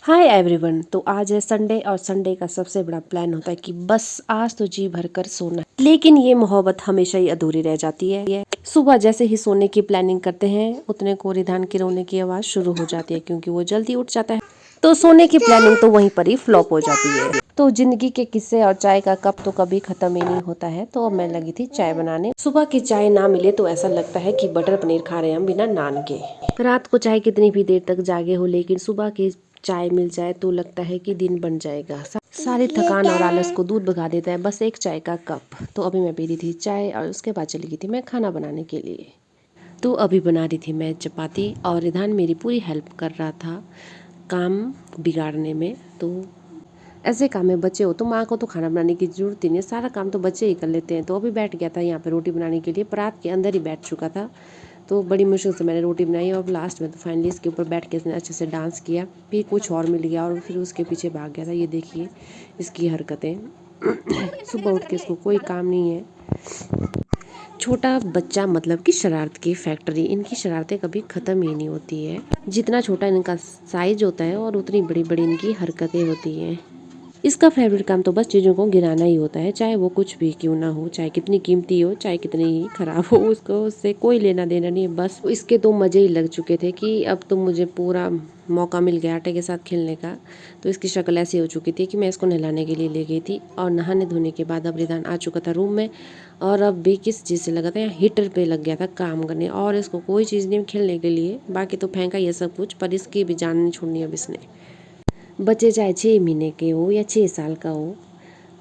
Hi everyone. तो आज है संडे और संडे का सबसे बड़ा प्लान होता है कि बस आज तो जी भर कर सोना है। लेकिन ये मोहब्बत हमेशा ही अधूरी रह जाती है। सुबह जैसे ही सोने की प्लानिंग करते हैं उतने को रिधान की रोने की आवाज शुरू हो जाती है क्योंकि वो जल्दी उठ जाता है। तो सोने की प्लानिंग तो वहीं पर ही फ्लॉप हो जाती है। तो जिंदगी के किस्से और चाय का कप तो कभी खत्म ही नहीं होता है। तो अब मैं लगी थी चाय बनाने। सुबह की चाय ना मिले तो ऐसा लगता है कि बटर पनीर खा रहे हैं हम बिना नान के। रात को चाहे कितनी भी देर तक जागे हो लेकिन सुबह की चाय मिल जाए तो लगता है कि दिन बन जाएगा। सारी थकान और आलस को दूध भगा देता है बस एक चाय का कप। तो अभी मैं पी रही थी चाय और उसके बाद चली गई थी मैं खाना बनाने के लिए। तो अभी बना रही थी मैं चपाती और रिधान मेरी पूरी हेल्प कर रहा था काम बिगाड़ने में। तो ऐसे काम में बच्चे हो तो माँ को तो खाना बनाने की जरूरत ही नहीं, सारा काम तो बच्चे ही कर लेते हैं। तो अभी बैठ गया था यहाँ पे रोटी बनाने के लिए, परात के अंदर ही बैठ चुका था। तो बड़ी मुश्किल से मैंने रोटी बनाई और लास्ट में तो फाइनली इसके ऊपर बैठ के इसने अच्छे से डांस किया। फिर कुछ और मिल गया और फिर उसके पीछे भाग गया था। ये देखिए इसकी हरकतें। सुबह उठ के इसको कोई काम नहीं है। छोटा बच्चा मतलब कि शरारत की फैक्ट्री। इनकी शरारतें कभी ख़त्म ही नहीं होती है। जितना छोटा इनका साइज होता है और उतनी बड़ी बड़ी इनकी हरकतें होती हैं। इसका फेवरेट काम तो बस चीज़ों को गिराना ही होता है, चाहे वो कुछ भी क्यों ना हो, चाहे कितनी कीमती हो, चाहे कितनी ही खराब हो, उसको उससे कोई लेना देना नहीं है। बस इसके तो मज़े ही लग चुके थे कि अब तो मुझे पूरा मौका मिल गया आटे के साथ खेलने का। तो इसकी शक्ल ऐसी हो चुकी थी कि मैं इसको नहलाने के लिए ले गई थी और नहाने धोने के बाद अब रिधान आ चुका था रूम में। और अब भी किस चीज़ से लगा था, यहाँ हीटर पे लग गया था काम करने। और इसको कोई चीज़ नहीं खेलने के लिए, बाकी तो फेंका ये सब कुछ, पर इसकी भी जान नहीं छोड़नी अब इसने। बच्चे चाहे 6 महीने के हो या 6 साल का हो,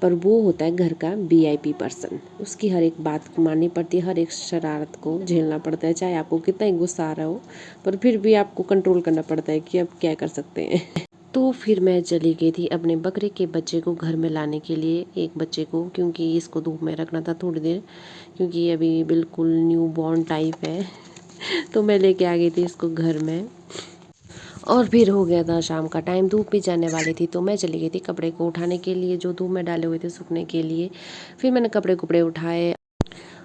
पर वो होता है घर का VIP पर्सन। उसकी हर एक बात को माननी पड़ती है, हर एक शरारत को झेलना पड़ता है, चाहे आपको कितना ही गुस्सा आ रहा हो, पर फिर भी आपको कंट्रोल करना पड़ता है कि अब क्या कर सकते हैं। तो फिर मैं चली गई थी अपने बकरे के बच्चे को घर में लाने के लिए, एक बच्चे को, क्योंकि इसको धूप में रखना था थोड़ी देर, क्योंकि ये अभी बिल्कुल न्यू बॉर्न टाइप है। तो मैं लेके आ गई थी इसको घर में। और फिर हो गया था शाम का टाइम, धूप भी जाने वाली थी। तो मैं चली गई थी कपड़े को उठाने के लिए जो धूप में डाले हुए थे सूखने के लिए। फिर मैंने कपड़े उठाए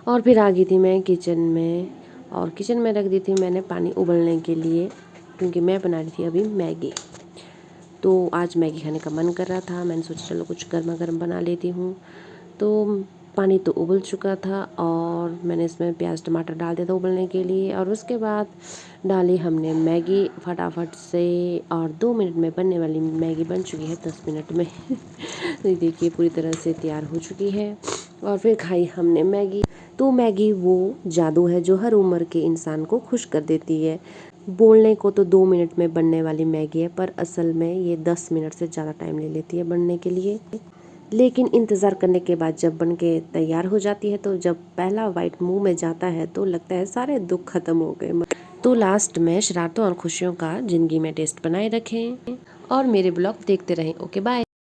और फिर आ गई थी मैं किचन में। और किचन में रख दी थी मैंने पानी उबलने के लिए, क्योंकि मैं बना रही थी अभी मैगी। तो आज मैगी खाने का मन कर रहा था, मैंने सोचा चलो कुछ गर्मा गर्म बना लेती हूँ। तो पानी तो उबल चुका था और मैंने इसमें प्याज टमाटर डाल दिया था उबलने के लिए। और उसके बाद डाली हमने मैगी फटाफट से, और 2 मिनट में बनने वाली मैगी बन चुकी है 10 मिनट में। तो देखिए पूरी तरह से तैयार हो चुकी है। और फिर खाई हमने मैगी। तो मैगी वो जादू है जो हर उम्र के इंसान को खुश कर देती है। बोलने को तो 2 मिनट में बनने वाली मैगी है, पर असल में ये 10 मिनट से ज़्यादा टाइम ले लेती है बनने के लिए। लेकिन इंतज़ार करने के बाद जब बन के तैयार हो जाती है, तो जब पहला बाइट मुंह में जाता है तो लगता है सारे दुख खत्म हो गए। तो लास्ट में शरारतों और खुशियों का ज़िंदगी में टेस्ट बनाए रखें और मेरे ब्लॉग देखते रहें। Okay bye.